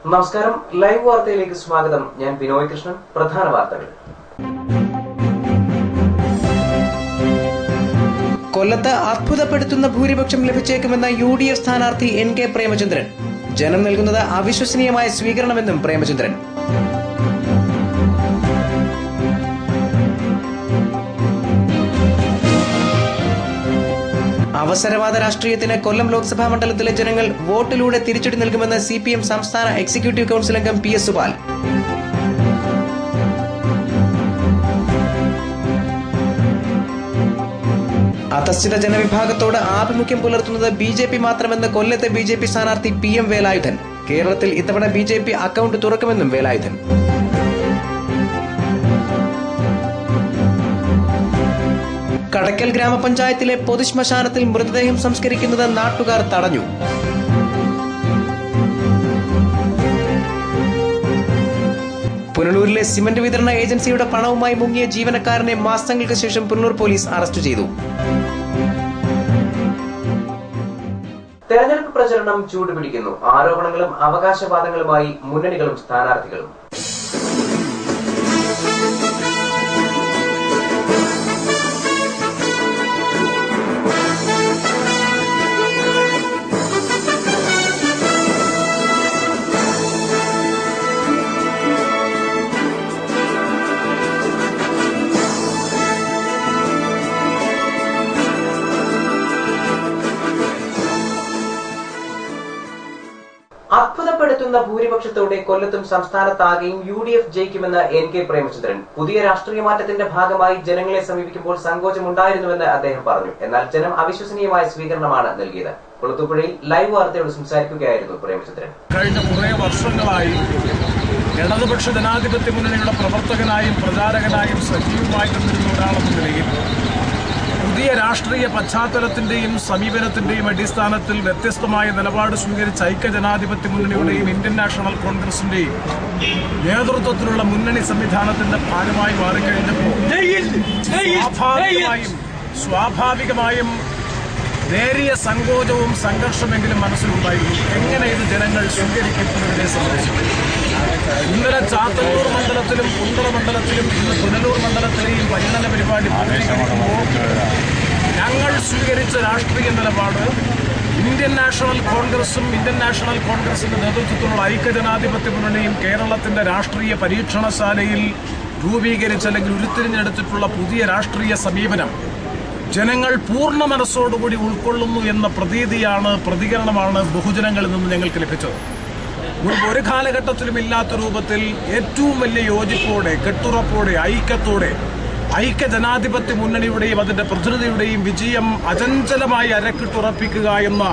നമസ്കാരം. ലൈവ് വാർത്തയിലേക്ക് സ്വാഗതം. ഞാൻ ബിനോയ് കൃഷ്ണൻ. പ്രധാന വാർത്തകൾ. കൊല്ലത്ത് അത്ഭുതപ്പെടുത്തുന്ന ഭൂരിപക്ഷം ലഭിച്ചേക്കുമെന്ന UDF സ്ഥാനാർത്ഥി NK പ്രേമചന്ദ്രൻ. ജനം നൽകുന്നത് അവിശ്വസനീയമായ സ്വീകരണമെന്നും പ്രേമചന്ദ്രൻ. അവസരവാദ രാഷ്ട്രീയത്തിന് കൊല്ലം ലോക്സഭാ മണ്ഡലത്തിലെ ജനങ്ങൾ വോട്ടിലൂടെ തിരിച്ചടി നൽകുമെന്ന് CPM സംസ്ഥാന എക്സിക്യൂട്ടീവ് കൌൺസിൽ അംഗം PS സുബാൽ. അധസ്ഥിത ജനവിഭാഗത്തോട് ആഭിമുഖ്യം പുലർത്തുന്നത് BJP മാത്രമെന്ന് കൊല്ലത്തെ BJP സ്ഥാനാർത്ഥി PM വേലായുധൻ. കേരളത്തിൽ ഇത്തവണ BJP അക്കൌണ്ട് തുറക്കുമെന്നും വേലായുധൻ. കടയ്ക്കൽ ഗ്രാമപഞ്ചായത്തിലെ പൊതുശ്മശാനത്തിൽ മൃതദേഹം സംസ്കരിക്കുന്നത് നാട്ടുകാർ തടഞ്ഞു. പുനലൂരിലെ സിമന്റ് വിതരണ ഏജൻസിയുടെ പണവുമായി മുങ്ങിയ ജീവനക്കാരനെ മാസങ്ങൾക്ക് ശേഷം പുനലൂർ പോലീസ് അറസ്റ്റ് ചെയ്തു. തെരഞ്ഞെടുപ്പ് പ്രചരണം ചൂടുപിടിക്കുന്നു. ആരോപണങ്ങളും അവകാശവാദങ്ങളുമായി മുന്നണികളും സ്ഥാനാർത്ഥികളും. അത്ഭുതപ്പെടുത്തുന്ന ഭൂരിപക്ഷത്തോടെ കൊല്ലത്തും സംസ്ഥാനത്താകെയും UDF ജയിക്കുമെന്ന് NK പ്രേമചന്ദ്രൻ. പുതിയ രാഷ്ട്രീയ മാറ്റത്തിന്റെ ഭാഗമായി ജനങ്ങളെ സമീപിക്കുമ്പോൾ സങ്കോചമുണ്ടായിരുന്നുവെന്ന് അദ്ദേഹം പറഞ്ഞു. എന്നാൽ ജനം അവിശ്വസനീയമായ സ്വീകരണമാണ് നൽകിയത്. കൊളത്തൂപ്പുഴയിൽ ലൈവ് വാർത്തയോട് സംസാരിക്കുകയായിരുന്നു പ്രേമചന്ദ്രൻ. കഴിഞ്ഞ കുറേ വർഷങ്ങളായി ഇടതുപക്ഷ ജനാധിപത്യ മുന്നണിയുടെ പ്രവർത്തകനായും പ്രചാരകനായും സജീവമായി നിന്നിരുന്ന ഒരാളെന്ന നിലയിൽ പുതിയ രാഷ്ട്രീയ പശ്ചാത്തലത്തിന്റെയും സമീപനത്തിന്റെയും അടിസ്ഥാനത്തിൽ വ്യത്യസ്തമായ നിലപാട് സ്വീകരിച്ച ഐക്യജനാധിപത്യ മുന്നണിയുടെയും ഇന്ത്യൻ നാഷണൽ കോൺഗ്രസിന്റെയും നേതൃത്വത്തിലുള്ള മുന്നണി സംവിധാനത്തിന്റെ ഭാഗമായി മാറിക്കഴിഞ്ഞപ്പോൾ സ്വാഭാവികമായും നേരിയ സങ്കോചവും സംഘർഷമെങ്കിലും മനസ്സിലുണ്ടായിരുന്നു. എങ്ങനെ ഇത് ജനങ്ങൾ സ്വീകരിക്കപ്പെടുന്നതിനെ സംബന്ധിച്ചു ഇന്നലെ ചാത്തന്നൂർ മണ്ഡലത്തിലും കുണ്ടറ മണ്ഡലത്തിലും ഇന്ന് പുനലൂർ മണ്ഡലത്തിലെയും പരിഗണന പരിപാടി പൂർത്തീകരിക്കുമ്പോൾ ഞങ്ങൾ സ്വീകരിച്ച രാഷ്ട്രീയ നിലപാട് ഇന്ത്യൻ നാഷണൽ കോൺഗ്രസിന്റെ നേതൃത്വത്തിലുള്ള ഐക്യജനാധിപത്യ മുന്നണിയും കേരളത്തിന്റെ രാഷ്ട്രീയ പരീക്ഷണശാലയിൽ രൂപീകരിച്ച അല്ലെങ്കിൽ ഉരുത്തിരിഞ്ഞെടുത്തിട്ടുള്ള പുതിയ രാഷ്ട്രീയ സമീപനം ജനങ്ങൾ പൂർണ്ണ മനസ്സോടുകൂടി ഉൾക്കൊള്ളുന്നു എന്ന പ്രതികരണമാണ് ബഹുജനങ്ങളിൽ നിന്ന് ഞങ്ങൾക്ക് ലഭിച്ചത്. മുൻപ് ഒരു കാലഘട്ടത്തിലും ഇല്ലാത്ത രൂപത്തിൽ ഏറ്റവും വലിയ യോജിപ്പോടെ, കെട്ടുറപ്പോടെ, ഐക്യത്തോടെ ഐക്യജനാധിപത്യ മുന്നണിയുടെയും അതിന്റെ പ്രതിനിധിയുടെയും വിജയം അചഞ്ചലമായി അരക്കിട്ടുറപ്പിക്കുക എന്ന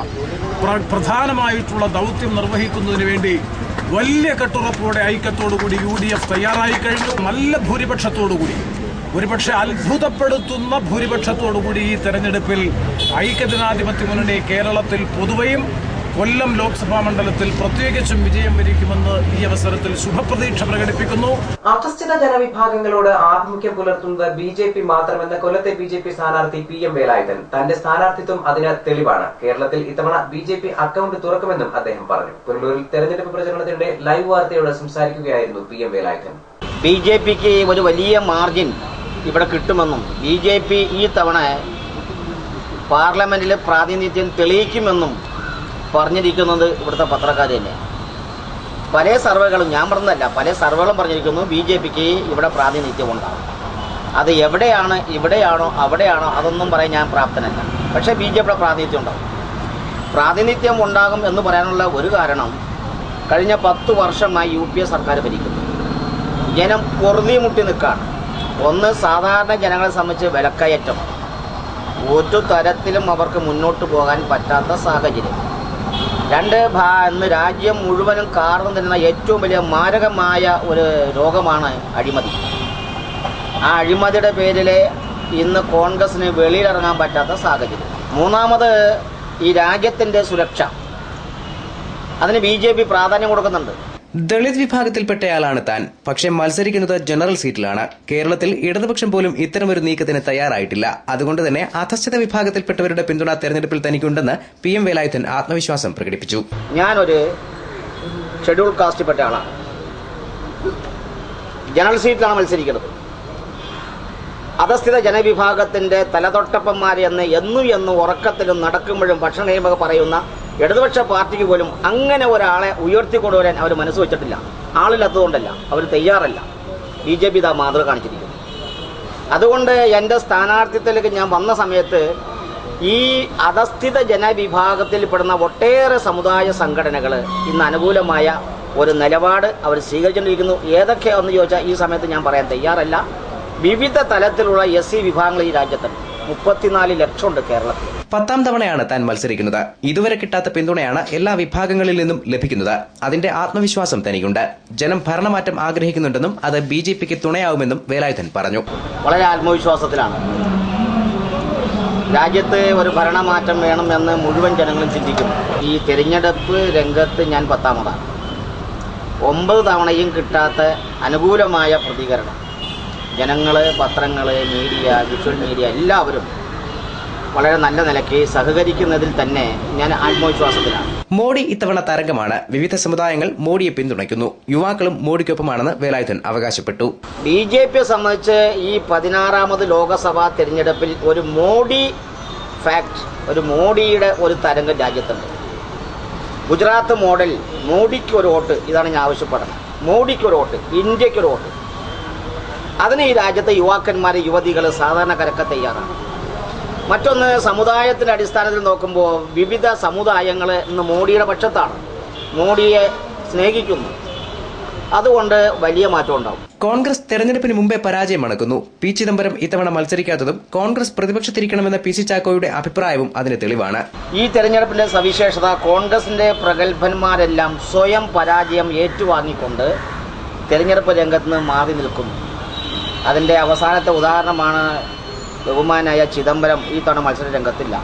പ്രധാനമായിട്ടുള്ള ദൗത്യം നിർവഹിക്കുന്നതിന് വേണ്ടി വലിയ കെട്ടുറപ്പോടെ ഐക്യത്തോടുകൂടി UDF തയ്യാറായി കഴിഞ്ഞു. നല്ല ഭൂരിപക്ഷത്തോടുകൂടി, ഒരുപക്ഷെ അത്ഭുതപ്പെടുത്തുന്ന ഭൂരിപക്ഷത്തോടുകൂടി ഈ തെരഞ്ഞെടുപ്പിൽ ഐക്യജനാധിപത്യ മുന്നണി കേരളത്തിൽ പൊതുവെയും കൊല്ലം ലോക്സഭാ മണ്ഡലത്തിൽ പ്രത്യേകിച്ചും വിജയം വരിക്കുമെന്ന് ഈ അവസരത്തിൽ ശുഭപ്രതീക്ഷ പ്രകടിപ്പിക്കുന്നു. അധസ്ഥിത ജനവിഭാഗങ്ങളോട് ആഭിമുഖ്യം പുലർത്തുന്നത് BJP മാത്രമെന്ന് കൊല്ലത്തെ BJP സ്ഥാനാർത്ഥി PM വേലായുധൻ. തന്റെ സ്ഥാനാർത്ഥിത്വം അതിന് തെളിവാണ്. കേരളത്തിൽ ഇത്തവണ BJP അക്കൌണ്ട് തുറക്കുമെന്നും അദ്ദേഹം പറഞ്ഞു. പുനലൂരിൽ തെരഞ്ഞെടുപ്പ് പ്രചരണത്തിനിടെ ലൈവ് വാർത്തയോട് സംസാരിക്കുകയായിരുന്നു PM വേലായുധൻ. BJPക്ക് ഒരു വലിയ മാർജിൻ ഇവിടെ കിട്ടുമെന്നും BJP ഈ തവണ പാർലമെന്റിൽ പ്രാതിനിധ്യം തെളിയിക്കുമെന്നും പറഞ്ഞിരിക്കുന്നത് ഇവിടുത്തെ പത്രക്കാർ തന്നെ. പല സർവേകളും, ഞാൻ പറഞ്ഞതല്ല, പല സർവേകളും പറഞ്ഞിരിക്കുന്നു BJPക്ക് ഇവിടെ പ്രാതിനിധ്യം ഉണ്ടാകും. അത് എവിടെയാണ്, ഇവിടെയാണോ അവിടെയാണോ അതൊന്നും പറയാൻ ഞാൻ പ്രാപ്തനല്ല. പക്ഷേ BJPയുടെ പ്രാതിനിധ്യം ഉണ്ടാകും എന്ന് പറയാനുള്ള ഒരു കാരണം, കഴിഞ്ഞ 10 വർഷമായി UPA സർക്കാർ ഭരിക്കുന്നു. ജനം പൊറുതിമുട്ടി നിൽക്കുകയാണ്. ഒന്ന്, സാധാരണ ജനങ്ങളെ സംബന്ധിച്ച് വിലക്കയറ്റം, ഒരു തരത്തിലും അവർക്ക് മുന്നോട്ട് പോകാൻ പറ്റാത്ത സാഹചര്യം. 2, ഇന്ന് രാജ്യം മുഴുവനും കാർന്നു തരുന്ന ഏറ്റവും വലിയ മാരകമായ ഒരു രോഗമാണ് അഴിമതി. ആ അഴിമതിയുടെ പേരിൽ ഇന്ന് കോൺഗ്രസിന് വെളിയിലിറങ്ങാൻ പറ്റാത്ത സാഹചര്യം. 3, ഈ രാജ്യത്തിൻ്റെ സുരക്ഷ, അതിന് BJP പ്രാധാന്യം കൊടുക്കുന്നുണ്ട്. ദളിത് വിഭാഗത്തിൽപ്പെട്ടയാളാണ് താൻ. പക്ഷേ മത്സരിക്കുന്നത് ജനറൽ സീറ്റിലാണ്. കേരളത്തിൽ ഇടതുപക്ഷം പോലും ഇത്തരമൊരു നീക്കത്തിന് തയ്യാറായിട്ടില്ല. അതുകൊണ്ട് തന്നെ അധസ്ഥിത വിഭാഗത്തിൽപ്പെട്ടവരുടെ പിന്തുണ തെരഞ്ഞെടുപ്പിൽ തനിക്കുണ്ടെന്ന് PM വേലായുധൻ ആത്മവിശ്വാസം പ്രകടിപ്പിച്ചു. ഞാനൊരു ഷെഡ്യൂൾ കാസ്റ്റിൽപ്പെട്ട ആളാണ്. ജനറൽ സീറ്റിലാണ് മത്സരിക്കുന്നത്. അധസ്ഥിത ജനവിഭാഗത്തിൻ്റെ തലതൊട്ടപ്പന്മാരെ എന്നും ഉറക്കത്തിലും നടക്കുമ്പോഴും ഭക്ഷണ കഴിയുമ്പോൾ പറയുന്ന ഇടതുപക്ഷ പാർട്ടിക്ക് പോലും അങ്ങനെ ഒരാളെ ഉയർത്തിക്കൊണ്ടുവരാൻ അവർ മനസ്സ് വെച്ചിട്ടില്ല. ആളില്ലാത്തതുകൊണ്ടല്ല, അവർ തയ്യാറല്ല. BJP ഇതാ മാതൃക കാണിച്ചിരിക്കുന്നു. അതുകൊണ്ട് എൻ്റെ സ്ഥാനാർത്ഥിത്വത്തിലേക്ക് ഞാൻ വന്ന സമയത്ത് ഈ അധസ്ഥിത ജനവിഭാഗത്തിൽപ്പെടുന്ന ഒട്ടേറെ സമുദായ സംഘടനകൾ ഇന്ന് അനുകൂലമായ ഒരു നിലപാട് അവർ സ്വീകരിച്ചുകൊണ്ടിരിക്കുന്നു. ഏതൊക്കെയാണെന്ന് ചോദിച്ചാൽ ഈ സമയത്ത് ഞാൻ പറയാൻ തയ്യാറല്ല. വിവിധ തലത്തിലുള്ള SC വിഭാഗങ്ങൾ ഈ രാജ്യത്തുണ്ട്. 34 ലക്ഷമുണ്ട് കേരളത്തിൽ. 10ാം തവണയാണ് താൻ മത്സരിക്കുന്നത്. ഇതുവരെ കിട്ടാത്ത പിന്തുണയാണ് എല്ലാ വിഭാഗങ്ങളിൽ നിന്നും ലഭിക്കുന്നത്. അതിന്റെ ആത്മവിശ്വാസം തനിക്കുണ്ട്. ജനം ഭരണമാറ്റം ആഗ്രഹിക്കുന്നുണ്ടെന്നും അത് BJPക്ക് തുണയാവുമെന്നും വേലായുധൻ പറഞ്ഞു. വളരെ ആത്മവിശ്വാസത്തിലാണ്. രാജ്യത്ത് ഒരു ഭരണമാറ്റം വേണമെന്ന് മുഴുവൻ ജനങ്ങളും ചിന്തിക്കുന്നു. ഈ തെരഞ്ഞെടുപ്പ് രംഗത്ത് ഞാൻ 10ാമതാണ്. 9 തവണയും കിട്ടാത്ത അനുകൂലമായ പ്രതികരണം ജനങ്ങൾ, പത്രങ്ങൾ, മീഡിയ, വിഷ്വൽ മീഡിയ എല്ലാവരും വളരെ നല്ല നിലയ്ക്ക് സഹകരിക്കുന്നതിൽ തന്നെ ഞാൻ ആത്മവിശ്വാസത്തിലാണ്. മോഡി ഇത്തവണ തരംഗമാണ്. വിവിധ സമുദായങ്ങൾ മോഡിയെ പിന്തുണയ്ക്കുന്നു. യുവാക്കളും മോഡിക്കൊപ്പമാണെന്ന് വേലായുധൻ അവകാശപ്പെട്ടു. BJPയെ സംബന്ധിച്ച് ഈ 16ാമത് ലോക്സഭാ തെരഞ്ഞെടുപ്പിൽ ഒരു മോഡി ഫാക്ട്, ഒരു മോഡിയുടെ ഒരു തരംഗം രാജ്യത്തുണ്ട്. ഗുജറാത്ത് മോഡൽ മോഡിക്കൊരു വോട്ട്, ഇതാണ് ഞാൻ ആവശ്യപ്പെടുന്നത്. മോഡിക്കൊരു വോട്ട്, ഇന്ത്യക്കൊരു വോട്ട്. അതിന് ഈ രാജ്യത്തെ യുവാക്കന്മാർ, യുവതികൾ, സാധാരണക്കാരൊക്കെ തയ്യാറാണ്. മറ്റൊന്ന്, സമുദായത്തിൻ്റെ അടിസ്ഥാനത്തിൽ നോക്കുമ്പോൾ വിവിധ സമുദായങ്ങൾ ഇന്ന് മോഡിയുടെ പക്ഷത്താണ്, മോഡിയെ സ്നേഹിക്കുന്നു. അതുകൊണ്ട് വലിയ മാറ്റം ഉണ്ടാവും. കോൺഗ്രസ് തെരഞ്ഞെടുപ്പിന് മുമ്പേ പരാജയം മണക്കുന്നു. P. ചിദംബരം ഇത്തവണ മത്സരിക്കാത്തതും കോൺഗ്രസ് പ്രതിപക്ഷത്തിരിക്കണമെന്ന PC ചാക്കോയുടെ അഭിപ്രായവും അതിന് തെളിവാണ്. ഈ തെരഞ്ഞെടുപ്പിന്റെ സവിശേഷത, കോൺഗ്രസിന്റെ പ്രഗത്ഭന്മാരെല്ലാം സ്വയം പരാജയം ഏറ്റുവാങ്ങിക്കൊണ്ട് തെരഞ്ഞെടുപ്പ് രംഗത്ത് നിന്ന് മാറി നിൽക്കുന്നു. അതിൻ്റെ അവസാനത്തെ ഉദാഹരണമാണ് ബഹുമാനായ ചിദംബരം ഈ തവണ മത്സര രംഗത്തില്ല.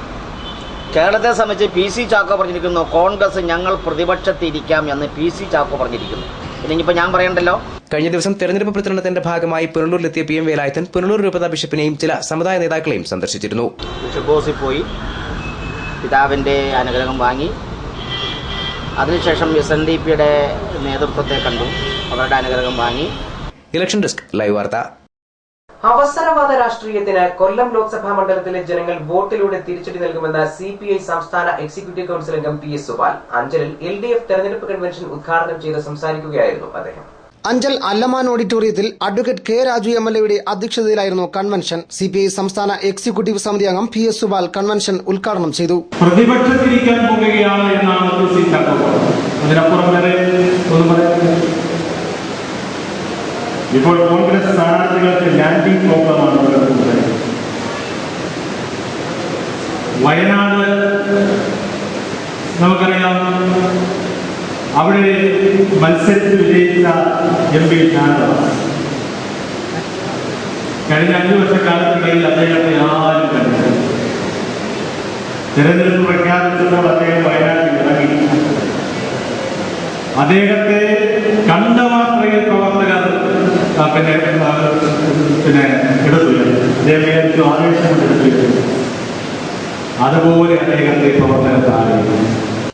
കേരളത്തെ സംബന്ധിച്ച് PC ചാക്കോ പറഞ്ഞിരിക്കുന്നു, കോൺഗ്രസ് ഞങ്ങൾ പ്രതിപക്ഷത്തിരിക്കാം എന്ന് PC ചാക്കോ പറഞ്ഞിരിക്കുന്നു. പിന്നെ ഇനിയിപ്പോൾ ഞാൻ പറയണ്ടല്ലോ. കഴിഞ്ഞ ദിവസം തെരഞ്ഞെടുപ്പ് പ്രചരണത്തിന്റെ ഭാഗമായി പുനലൂരിലെത്തിയ PM വേലായുധൻ പുനലൂർ രൂപതാ ബിഷപ്പിനെയും ചില സമുദായ നേതാക്കളെയും സന്ദർശിച്ചിരുന്നു. ബിഷപ്പ് ഹൗസിൽ പോയി പിതാവിൻ്റെ അനുഗ്രഹം വാങ്ങി. അതിനുശേഷം SNDPയുടെ നേതൃത്വത്തെ കണ്ടു, അവരുടെ അനുഗ്രഹം വാങ്ങി. ഇലക്ഷൻ ഡെസ്ക് ലൈവ് വാർത്ത. അവസരവാദ രാഷ്ട്രീയത്തിന് കൊല്ലം ലോക്സഭാ മണ്ഡലത്തിലെ ജനങ്ങൾ വോട്ടിലൂടെ തിരിച്ചടി നൽകുമെന്ന് CPI സംസ്ഥാന എക്സിക്യൂട്ടീവ് കൌൺസിൽ അംഗം PS സുബാൽ അഞ്ചലിൽ LDF തെരഞ്ഞെടുപ്പ് കൺവെൻഷൻ ഉദ്ഘാടനം ചെയ്ത് സംസാരിക്കുകയായിരുന്നു അദ്ദേഹം. അഞ്ചൽ അല്ലമാൻ ഓഡിറ്റോറിയത്തിൽ അഡ്വക്കേറ്റ് K. രാജു MLA അധ്യക്ഷതയിലായിരുന്നു കൺവെൻഷൻ. CPI സംസ്ഥാന എക്സിക്യൂട്ടീവ് സമിതി അംഗം PS സുബാൽ കൺവെൻഷൻ ഉദ്ഘാടനം ചെയ്തു. പ്രതിപക്ഷത്തിരിക്കാൻ പോകുകയാണ് എന്നാണ് അതിനപ്പുറം വരെ ഒന്നും പറയാൻ. ഇപ്പോൾ കോൺഗ്രസ് സ്ഥാനാർത്ഥികൾക്ക് ലാൻഡിംഗ് പ്രോബ്ലമാണ് നടക്കുന്നത്. വയനാട് നമുക്കറിയാം, അവിടെ മത്സരിച്ച് വിജയിച്ച MP ഷാനവാസ് കഴിഞ്ഞ 5 വർഷക്കാലത്തിനിടയിൽ അദ്ദേഹത്തെ ആരും കണ്ടില്ല. തെരഞ്ഞെടുപ്പ് പ്രഖ്യാപിച്ചപ്പോൾ അദ്ദേഹം വയനാട്ടിൽ ഇറങ്ങി. അദ്ദേഹത്തെ കണ്ട മാത്രയിൽ പ്രവർത്തകർ പിന്നെ എടുത്തുയർന്നു. അദ്ദേഹം വിചാരിച്ചു ആവേശം കൊണ്ട് എടുത്തുയർന്നു. അതുപോലെ അദ്ദേഹത്തെ പ്രവർത്തകർ താഴെ.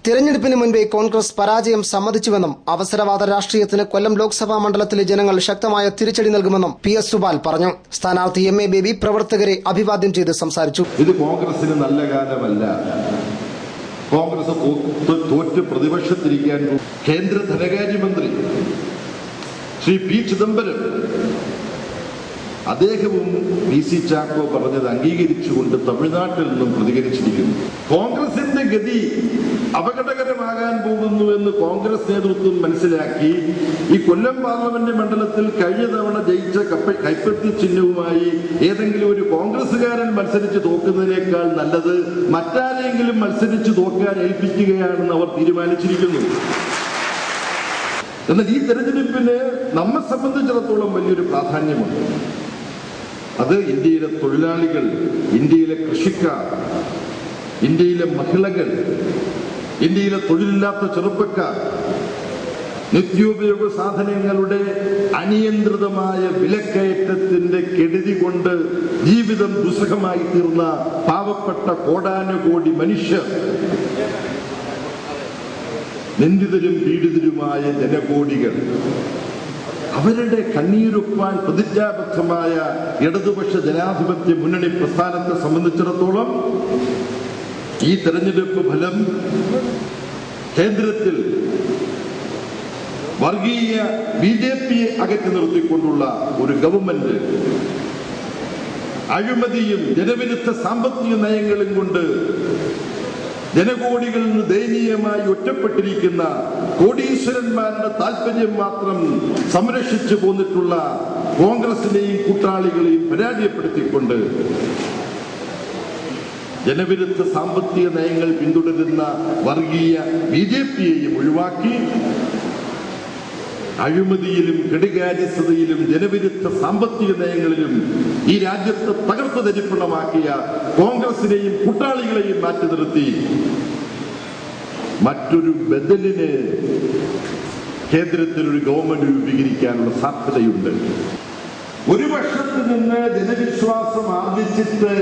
തിരഞ്ഞെടുപ്പിന് മുൻപേ കോൺഗ്രസ് പരാജയം സമ്മതിച്ചുവെന്നും അവസരവാദ രാഷ്ട്രീയത്തിന് കൊല്ലം ലോക്സഭാ മണ്ഡലത്തിലെ ജനങ്ങൾ ശക്തമായ തിരിച്ചടി നൽകുമെന്നും PS സുബാൽ പറഞ്ഞു. സ്ഥാനാർത്ഥി MA ബേബി പ്രവർത്തകരെ അഭിവാദ്യം ചെയ്ത് സംസാരിച്ചു. ഇത് കോൺഗ്രസിന് നല്ല കാലമല്ല. കോൺഗ്രസ് തോറ്റ് പ്രതിപക്ഷത്തിരിക്കാൻ കേന്ദ്ര ധനകാര്യമന്ത്രി ശ്രീ P. ചിദംബരം അദ്ദേഹവും PC ചാക്കോ പറഞ്ഞത് അംഗീകരിച്ചുകൊണ്ട് തമിഴ്നാട്ടിൽ നിന്നും പ്രതികരിച്ചിരിക്കുന്നു. കോൺഗ്രസിന്റെ ഗതി അപകടകരമാകാൻ പോകുന്നുവെന്ന് കോൺഗ്രസ് നേതൃത്വം മനസ്സിലാക്കി ഈ കൊല്ലം പാർലമെന്റ് മണ്ഡലത്തിൽ കഴിഞ്ഞ തവണ ജയിച്ച കൈപ്പത്തി ചിഹ്നവുമായി ഏതെങ്കിലും ഒരു കോൺഗ്രസുകാരൻ മത്സരിച്ച് തോക്കുന്നതിനേക്കാൾ നല്ലത് മറ്റാരെങ്കിലും മത്സരിച്ച് തോക്കാൻ ഏൽപ്പിക്കുകയാണെന്ന് അവർ തീരുമാനിച്ചിരിക്കുന്നു. എന്നാൽ ഈ തെരഞ്ഞെടുപ്പിന് നമ്മെ സംബന്ധിച്ചിടത്തോളം വലിയൊരു പ്രാധാന്യമുണ്ട്. അത് ഇന്ത്യയിലെ തൊഴിലാളികൾ, ഇന്ത്യയിലെ കൃഷിക്കാർ, ഇന്ത്യയിലെ മഹിളകൾ, ഇന്ത്യയിലെ തൊഴിലില്ലാത്ത ചെറുപ്പക്കാർ, നിത്യോപയോഗ സാധനങ്ങളുടെ അനിയന്ത്രിതമായ വിലക്കയറ്റത്തിന്റെ കെടുതി കൊണ്ട് ജീവിതം ദുസ്സഹമായി തീർന്ന പാവപ്പെട്ട കോടാനുകോടി മനുഷ്യർ നിന്ദിതരും പീഡിതരുമായ ജനകോടികൾ അവരുടെ കണ്ണീരൊപ്പാൻ പ്രതിജ്ഞാബദ്ധമായ ഇടതുപക്ഷ ജനാധിപത്യ മുന്നണി പ്രസ്ഥാനത്തെ സംബന്ധിച്ചിടത്തോളം ഈ തെരഞ്ഞെടുപ്പ് ഫലം കേന്ദ്രത്തിൽ വർഗീയ ബിജെപിയെ അകറ്റി നിർത്തിക്കൊണ്ടുള്ള ഒരു ഗവൺമെന്റ് അഴിമതിയും ജനവിരുദ്ധ സാമ്പത്തിക നയങ്ങളും കൊണ്ട് ജനകോടികളിൽ നിന്ന് ദയനീയമായി ഒറ്റപ്പെട്ടിരിക്കുന്ന കോടീശ്വരന്മാരുടെ താല്പര്യം മാത്രം സംരക്ഷിച്ചു പോന്നിട്ടുള്ള കോൺഗ്രസിനെയും കൂട്ടാളികളെയും പരാജയപ്പെടുത്തിക്കൊണ്ട് ജനവിരുദ്ധ സാമ്പത്തിക നയങ്ങൾ പിന്തുടരുന്ന വർഗീയ ബിജെപിയെയും ഒഴിവാക്കി അഴിമതിയിലും കെടുകാര്യസ്ഥതയിലും ജനവിരുദ്ധ സാമ്പത്തിക നയങ്ങളിലും ഈ രാജ്യത്തെ തകർത്തു തരിപ്പണമാക്കിയ കോൺഗ്രസിനെയും കൂട്ടാളികളെയും മാറ്റി നിർത്തി മറ്റൊരു ബദലിന് കേന്ദ്രത്തിൽ ഒരു ഗവൺമെന്റ് രൂപീകരിക്കാനുള്ള സാധ്യതയുണ്ട്. ഒരു പക്ഷത്ത് നിന്ന് ജനവിശ്വാസം ആർജിച്ചിട്ട്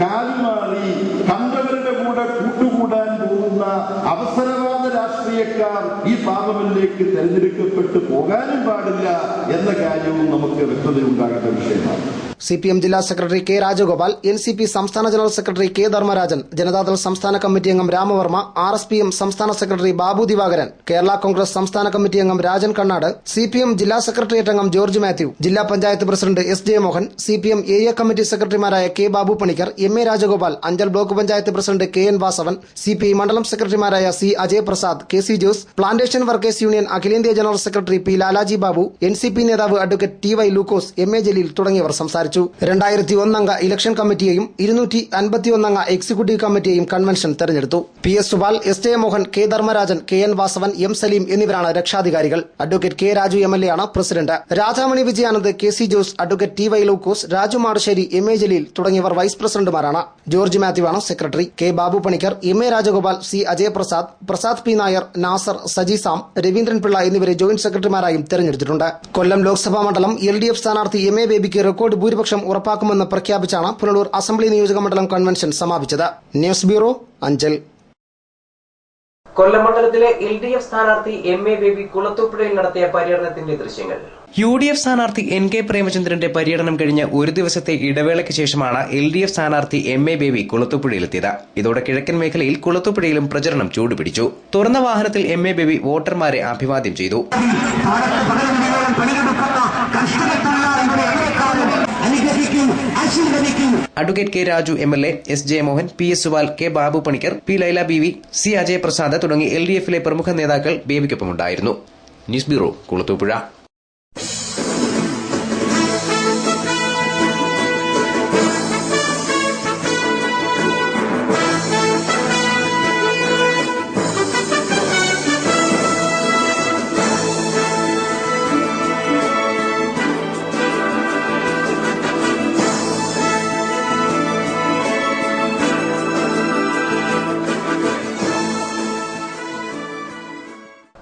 കാലുമാറി കണ്ടവരുടെ കൂടെ കൂട്ടുകൂടാൻ പോകുന്ന അവസരവാദ രാഷ്ട്രീയക്കാർ ഈ പാർലമെന്റിലേക്ക് തെരഞ്ഞെടുക്കപ്പെട്ടു പോകാനും പാടില്ല എന്ന കാര്യവും നമുക്ക് വ്യക്തതയുണ്ടാകേണ്ട വിഷയമാണ്. CPM ജില്ലാ സെക്രട്ടറി കെ രാജഗോപാൽ, NCP സംസ്ഥാന general secretary K Dharmarajan, Janata സംസ്ഥാന കമ്മിറ്റി അംഗം രാമവർമ്മ, RSPM സംസ്ഥാന സെക്രട്ടറി ബാബു ദിവാകരൻ, കേരള കോൺഗ്രസ് സംസ്ഥാന കമ്മിറ്റി അംഗം രാജൻ കണ്ണാട്, CPM ജില്ലാ സെക്രട്ടേറിയറ്റ് അംഗം ജോർജ് മാത്യു, ജില്ലാ panchayat president S.J. Mohan, CPM area committee സെക്രട്ടറിമാരായ K Babu Panicker, MA Rajagopal, Anchal block panchayat president KN Vasavan, CPI മണ്ഡലം സെക്രട്ടറിമാരായ C. Ajay Prasad, KC Jose, plantation workers union അഖിലേന്ത്യാ general secretary P. Lalaji Babu, NCP നേതാവ് advocate TY Lukose, MA Jaleel തുടങ്ങിയവർ സംസാരിച്ചു. 2001 അംഗ ഇലക്ഷൻ കമ്മിറ്റിയെയും 251 അംഗ എക്സിക്യൂട്ടീവ് കമ്മിറ്റിയെയും കൺവെൻഷൻ തെരഞ്ഞെടുത്തു. PS Subal, S.J. Mohan, K. Dharmarajan, KN Vasavan, M. Saleem എന്നിവരാണ് രക്ഷാധികാരികൾ. Advocate K. രാജു MLA ആണ് president. Radhamani Vijayanand, KC Jose, advocate TY Lukose, Raju Madasseri, MA Jaleel തുടങ്ങിയവർ വൈസ് പ്രസിഡന്റുമാരാണ്. ജോർജ് മാത്യു ആണ് secretary. K. Babu Panicker, MA Rajagopal, C. Ajay Prasad P. Nair, Nasar, Saji Sam, Raveendran Pillai എന്നിവരെ ജോയിന്റ് സെക്രട്ടറിമാരായും തെരഞ്ഞെടുത്തിട്ടുണ്ട്. കൊല്ലം ലോക്സഭാ മണ്ഡലം LDF സ്ഥാനാർത്ഥി MA ബേബിക്ക് റെക്കോർഡ് ഭൂരിപക്ഷം ഉറപ്പാക്കുമെന്ന് പ്രഖ്യാപിച്ചാണ് പുനലൂർ അസംബ്ലി നിയോജക മണ്ഡലം കൺവെൻഷൻ സമാപിച്ചത്. News bureau, Anchal. കൊല്ലം മണ്ഡലത്തിലെ LDF സ്ഥാനാർത്ഥി MA ബേബി കുളത്തൂപ്പുഴയിൽ നടത്തിയ പര്യടനത്തിന്റെ ദൃശ്യങ്ങൾ. UDF സ്ഥാനാർത്ഥി NK പ്രേമചന്ദ്രന്റെ പര്യടനം കഴിഞ്ഞ് ഒരു ദിവസത്തെ ഇടവേളയ്ക്ക് ശേഷമാണ് LDF സ്ഥാനാർത്ഥി MA ബേബി കുളത്തൂപ്പുഴയിലെത്തിയത്. ഇതോടെ കിഴക്കൻ മേഖലയിൽ കുളത്തൂപ്പുഴയിലും പ്രചരണം ചൂടുപിടിച്ചു. തുറന്ന വാഹനത്തിൽ MA ബേബി വോട്ടർമാരെ അഭിവാദ്യം ചെയ്തു. Advocate K. Raju MLA, S.J. Mohan, PS Subal, K. Babu Panicker, P. Laila Beevi, C. Ajay Prasad തുടങ്ങി LDFിലെ പ്രമുഖ നേതാക്കൾ ബേബിക്കൊപ്പമുണ്ടായിരുന്നു. News bureau, Kulathupuzha.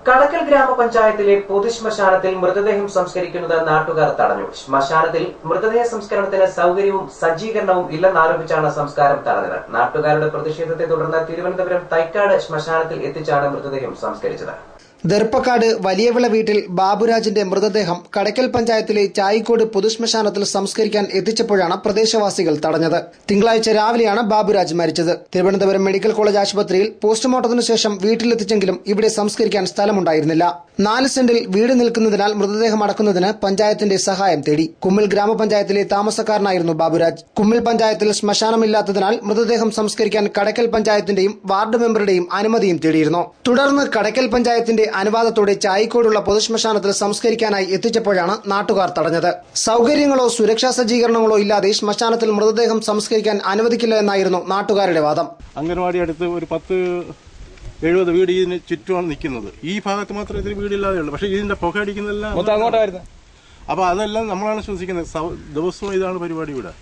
കടക്കൽ ഗ്രാമപഞ്ചായത്തിലെ പൊതുശ്മശാനത്തിൽ മൃതദേഹം സംസ്കരിക്കുന്നത് നാട്ടുകാർ തടഞ്ഞു. ശ്മശാനത്തിൽ മൃതദേഹ സംസ്കരണത്തിന് സൌകര്യവും സജ്ജീകരണവും ഇല്ലെന്നാരോപിച്ചാണ് സംസ്കാരം തടഞ്ഞത്. നാട്ടുകാരുടെ പ്രതിഷേധത്തെ തുടർന്ന് തിരുവനന്തപുരം തൈക്കാട് ശ്മശാനത്തിൽ എത്തിച്ചാണ് മൃതദേഹം സംസ്കരിച്ചത്. ദർപ്പക്കാട് വലിയവിള വീട്ടിൽ ബാബുരാജിന്റെ മൃതദേഹം കടക്കൽ പഞ്ചായത്തിലെ ചായിക്കോട് പൊതുശ്മശാനത്തിൽ സംസ്കരിക്കാൻ എത്തിച്ചപ്പോഴാണ് പ്രദേശവാസികൾ തടഞ്ഞത്. തിങ്കളാഴ്ച രാവിലെയാണ് ബാബുരാജ് മരിച്ചത്. തിരുവനന്തപുരം മെഡിക്കൽ കോളേജ് ആശുപത്രിയിൽ പോസ്റ്റ്മോർട്ടത്തിനു ശേഷം വീട്ടിലെത്തിച്ചെങ്കിലും ഇവിടെ സംസ്കരിക്കാൻ സ്ഥലമുണ്ടായിരുന്നില്ല. 4 സെന്റിൽ വീട് നിൽക്കുന്നതിനാൽ മൃതദേഹം അടക്കുന്നതിന് പഞ്ചായത്തിന്റെ സഹായം തേടി. കുമ്മിൽ ഗ്രാമപഞ്ചായത്തിലെ താമസക്കാരനായിരുന്നു ബാബുരാജ്. കുമ്മിൽ പഞ്ചായത്തിൽ ശ്മശാനമില്ലാത്തതിനാൽ മൃതദേഹം സംസ്കരിക്കാൻ കടക്കൽ പഞ്ചായത്തിന്റെയും വാർഡ് മെമ്പറുടെയും അനുമതിയും തേടിയിരുന്നു. തുടർന്ന് കടക്കൽ പഞ്ചായത്തിന്റെ അനുവാദത്തോടെ ചായിക്കോടുള്ള പൊതുശ്മശാനത്തിൽ സംസ്കരിക്കാനായി എത്തിച്ചപ്പോഴാണ് നാട്ടുകാർ തടഞ്ഞത്. സൌകര്യങ്ങളോ സുരക്ഷാ സജ്ജീകരണങ്ങളോ ഇല്ലാതെ ശ്മശാനത്തിൽ മൃതദേഹം സംസ്കരിക്കാൻ അനുവദിക്കില്ല എന്നായിരുന്നു നാട്ടുകാരുടെ വാദം. അംഗൻവാടി അടുത്ത് ഒരു 10-70 വീട് ഇതിന് ചുറ്റുമാണ് നിൽക്കുന്നത്. ഈ ഭാഗത്ത് മാത്രമേ ഇതിന് വീടില്ലാതെ ഉള്ളൂ. പക്ഷേ ഇതിന്റെ പുക അടിക്കുന്നതെല്ലാം അങ്ങോട്ടായിരുന്നു. അപ്പൊ അതെല്ലാം നമ്മളാണ് ശ്വസിക്കുന്നത്. ദിവസവും ഇതാണ് പരിപാടി ഇവിടെ.